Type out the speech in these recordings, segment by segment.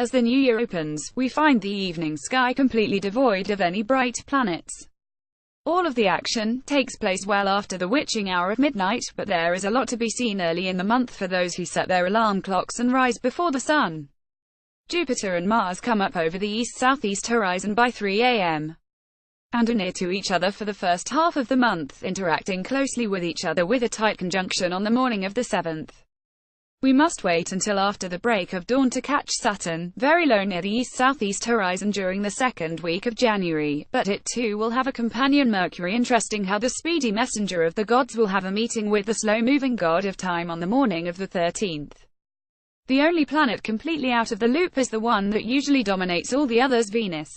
As the new year opens, we find the evening sky completely devoid of any bright planets. All of the action takes place well after the witching hour of midnight, but there is a lot to be seen early in the month for those who set their alarm clocks and rise before the sun. Jupiter and Mars come up over the east-southeast horizon by 3 a.m. and are near to each other for the first half of the month, interacting closely with each other with a tight conjunction on the morning of the 7th. We must wait until after the break of dawn to catch Saturn, very low near the east-southeast horizon during the second week of January, but it too will have a companion Mercury. Interesting how the speedy messenger of the gods will have a meeting with the slow-moving god of time on the morning of the 13th. The only planet completely out of the loop is the one that usually dominates all the others, Venus.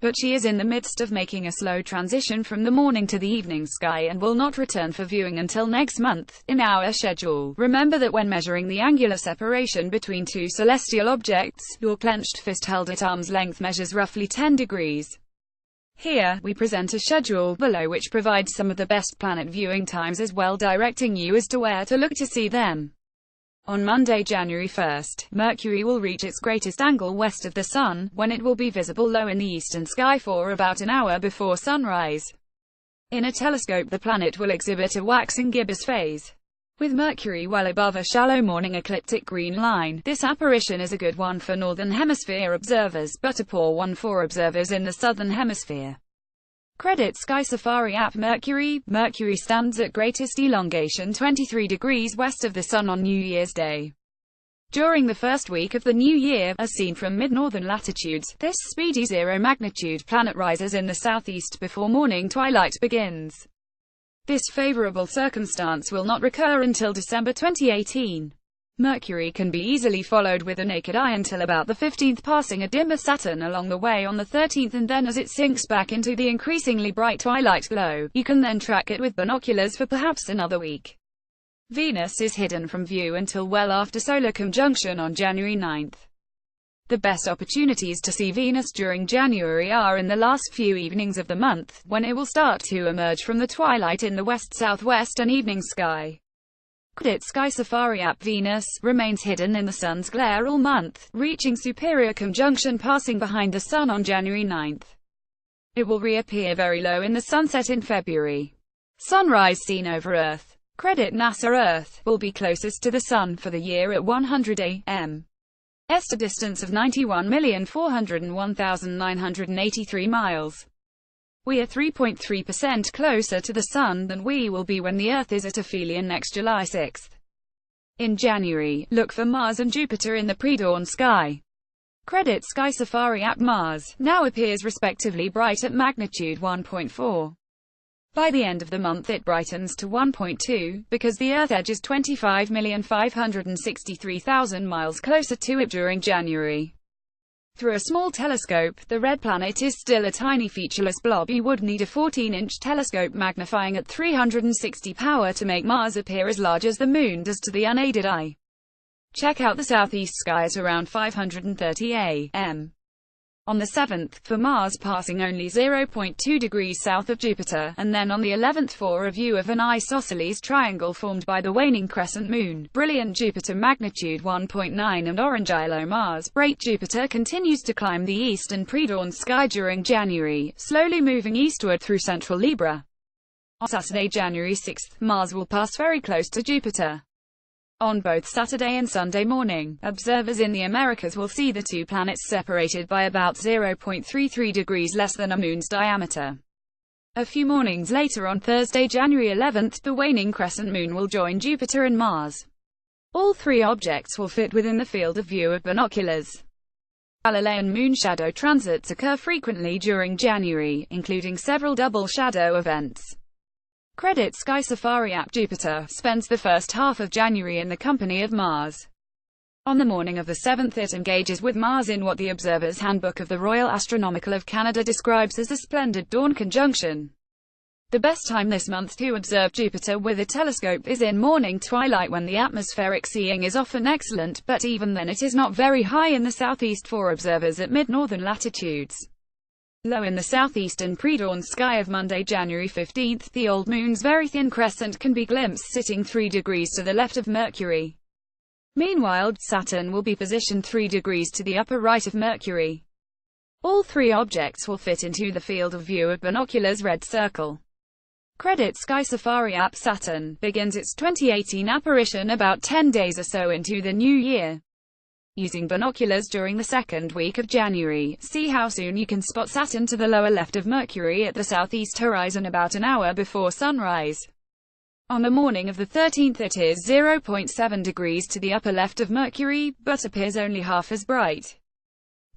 But she is in the midst of making a slow transition from the morning to the evening sky and will not return for viewing until next month, in our schedule. Remember that when measuring the angular separation between two celestial objects, your clenched fist held at arm's length measures roughly 10 degrees. Here, we present a schedule below which provides some of the best planet viewing times as well, directing you as to where to look to see them. On Monday, January 1st, Mercury will reach its greatest angle west of the Sun, when it will be visible low in the eastern sky for about an hour before sunrise. In a telescope, the planet will exhibit a waxing gibbous phase, with Mercury well above a shallow morning ecliptic green line. This apparition is a good one for Northern Hemisphere observers, but a poor one for observers in the Southern Hemisphere. Credit Sky Safari app. Mercury stands at greatest elongation 23 degrees west of the Sun on New Year's Day. During the first week of the new year, as seen from mid-northern latitudes, this speedy zero-magnitude planet rises in the southeast before morning twilight begins. This favorable circumstance will not recur until December 2018. Mercury can be easily followed with the naked eye until about the 15th, passing a dimmer Saturn along the way on the 13th, and then as it sinks back into the increasingly bright twilight glow, you can then track it with binoculars for perhaps another week. Venus is hidden from view until well after solar conjunction on January 9th. The best opportunities to see Venus during January are in the last few evenings of the month, when it will start to emerge from the twilight in the west-southwest and evening sky. Credit Sky Safari app. Venus remains hidden in the sun's glare all month, reaching superior conjunction passing behind the sun on January 9th. It will reappear very low in the sunset in February. Sunrise seen over Earth. Credit NASA. Earth will be closest to the sun for the year at 100 a.m. A distance of 91,401,983 miles. We are 3.3% closer to the Sun than we will be when the Earth is at aphelion next July 6. In January, look for Mars and Jupiter in the pre-dawn sky. Credit Sky Safari app. Mars now appears respectively bright at magnitude 1.4. By the end of the month it brightens to 1.2, because the Earth edge is 25,563,000 miles closer to it during January. Through a small telescope, the red planet is still a tiny featureless blob. You would need a 14-inch telescope magnifying at 360 power to make Mars appear as large as the Moon does to the unaided eye. Check out the southeast sky at around 5:30 a.m. on the 7th, for Mars passing only 0.2 degrees south of Jupiter, and then on the 11th for a view of an isosceles triangle formed by the waning crescent moon, brilliant Jupiter magnitude 1.9 and orange yellow Mars. Bright Jupiter continues to climb the eastern pre-dawn sky during January, slowly moving eastward through central Libra. On Saturday, January 6, Mars will pass very close to Jupiter. On both Saturday and Sunday morning, observers in the Americas will see the two planets separated by about 0.33 degrees less than a moon's diameter. A few mornings later on Thursday, January 11th, the waning crescent moon will join Jupiter and Mars. All three objects will fit within the field of view of binoculars. Galilean moon shadow transits occur frequently during January, including several double shadow events. Credit Sky Safari app. Jupiter spends the first half of January in the company of Mars. On the morning of the 7th it engages with Mars in what the Observer's Handbook of the Royal Astronomical of Canada describes as a splendid dawn conjunction. The best time this month to observe Jupiter with a telescope is in morning twilight, when the atmospheric seeing is often excellent, but even then it is not very high in the southeast for observers at mid-northern latitudes. Low in the southeastern pre-dawn sky of Monday, January 15th, the old moon's very thin crescent can be glimpsed sitting 3 degrees to the left of Mercury. Meanwhile, Saturn will be positioned 3 degrees to the upper right of Mercury. All 3 objects will fit into the field of view of binoculars' red circle. Credit Sky Safari app. Saturn begins its 2018 apparition about 10 days or so into the new year. Using binoculars during the second week of January, see how soon you can spot Saturn to the lower left of Mercury at the southeast horizon about an hour before sunrise. On the morning of the 13th it is 0.7 degrees to the upper left of Mercury, but appears only half as bright.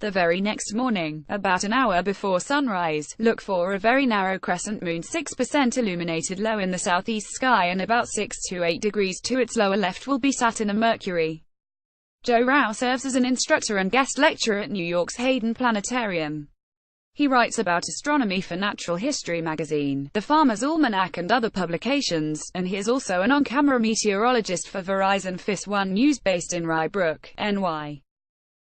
The very next morning, about an hour before sunrise, look for a very narrow crescent moon 6% illuminated low in the southeast sky, and about 6 to 8 degrees to its lower left will be Saturn and Mercury. Joe Rao serves as an instructor and guest lecturer at New York's Hayden Planetarium. He writes about astronomy for Natural History magazine, The Farmer's Almanac and other publications, and he is also an on-camera meteorologist for Verizon FIS 1 News based in Rye Brook, NY.